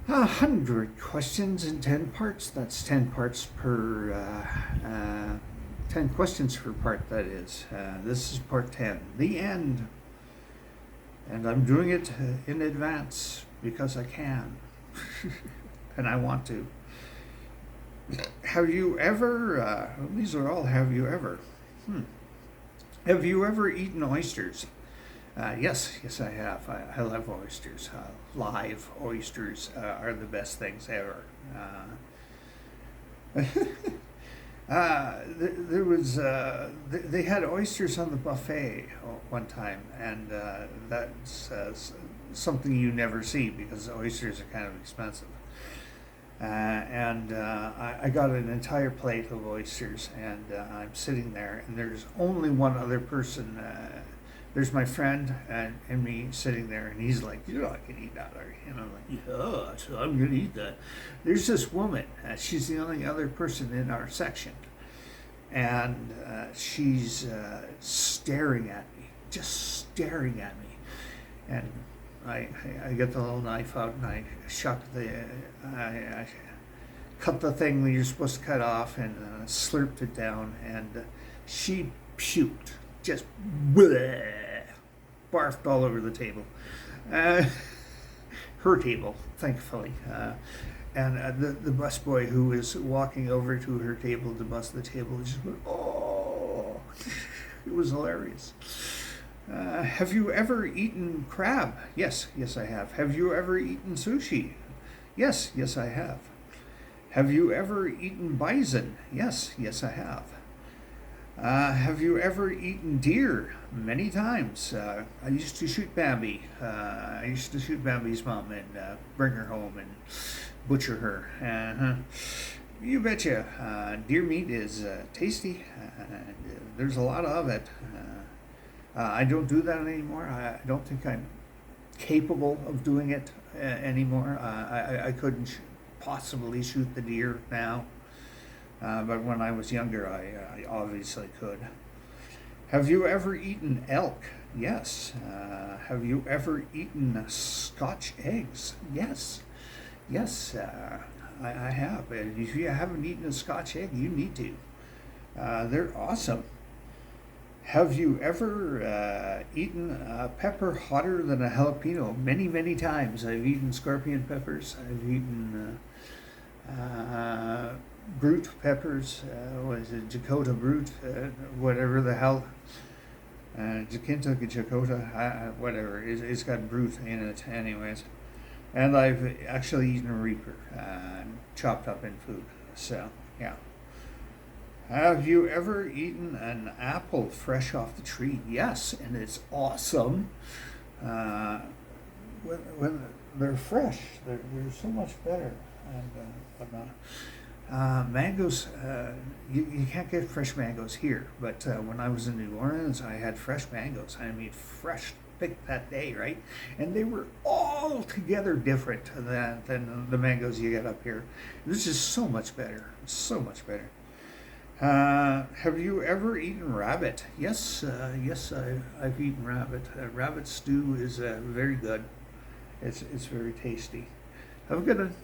100 questions in 10 parts. That's 10 parts per, 10 questions per part, that is. This is part 10, the end. And I'm doing it in advance because I can. And I want to. Have you ever, these are all have you ever. Have you ever eaten oysters? Yes, I have. I love oysters. Live oysters are the best things ever. There was they had oysters on the buffet one time, and that's something you never see because oysters are kind of expensive. And I got an entire plate of oysters, and I'm sitting there, and there's only one other person. There's my friend and me sitting there, and he's like, "You're not gonna eat that, are you?" And I'm like, "Yeah, so I'm gonna eat that." There's this woman. She's the only other person in our section, and she's staring at me, just staring at me, and I get the little knife out and I cut the thing that you're supposed to cut off and slurped it down, and she puked, just bleh, barfed all over the table. Her table, thankfully. And the busboy who was walking over to her table to bus the table just went, "Oh!" It was hilarious. Have you ever eaten crab? Yes, I have. Have you ever eaten sushi? Yes, I have. Have you ever eaten bison? Yes, I have. Have you ever eaten deer? Many times. I used to shoot Bambi. I used to shoot Bambi's mom and bring her home and butcher her. You betcha. Deer meat is tasty. There's a lot of it. I don't do that anymore. I don't think I'm capable of doing it anymore. I couldn't possibly shoot the deer now. But when I was younger, I obviously could. Have you ever eaten elk? Yes. Have you ever eaten scotch eggs? Yes. I have. And if you haven't eaten a scotch egg, you need to. They're awesome. Have you ever eaten a pepper hotter than a jalapeno? Many times. I've eaten scorpion peppers. I've eaten brute peppers. What is it? Jakota brute? Whatever the hell. Jacinta, Jakota, whatever. It's got brute in it, anyways. And I've actually eaten a reaper, chopped up in food. So, yeah. Have you ever eaten an apple fresh off the tree? Yes, and it's awesome. When they're fresh, they're so much better. And whatnot. Mangoes, you can't get fresh mangoes here, but when I was in New Orleans, I had fresh mangoes. I mean, fresh, picked that day, right? And they were altogether different than the mangoes you get up here. This is so much better. So much better. Have you ever eaten rabbit? Yes, I've eaten rabbit. Rabbit stew is very good. It's very tasty. Have a good one.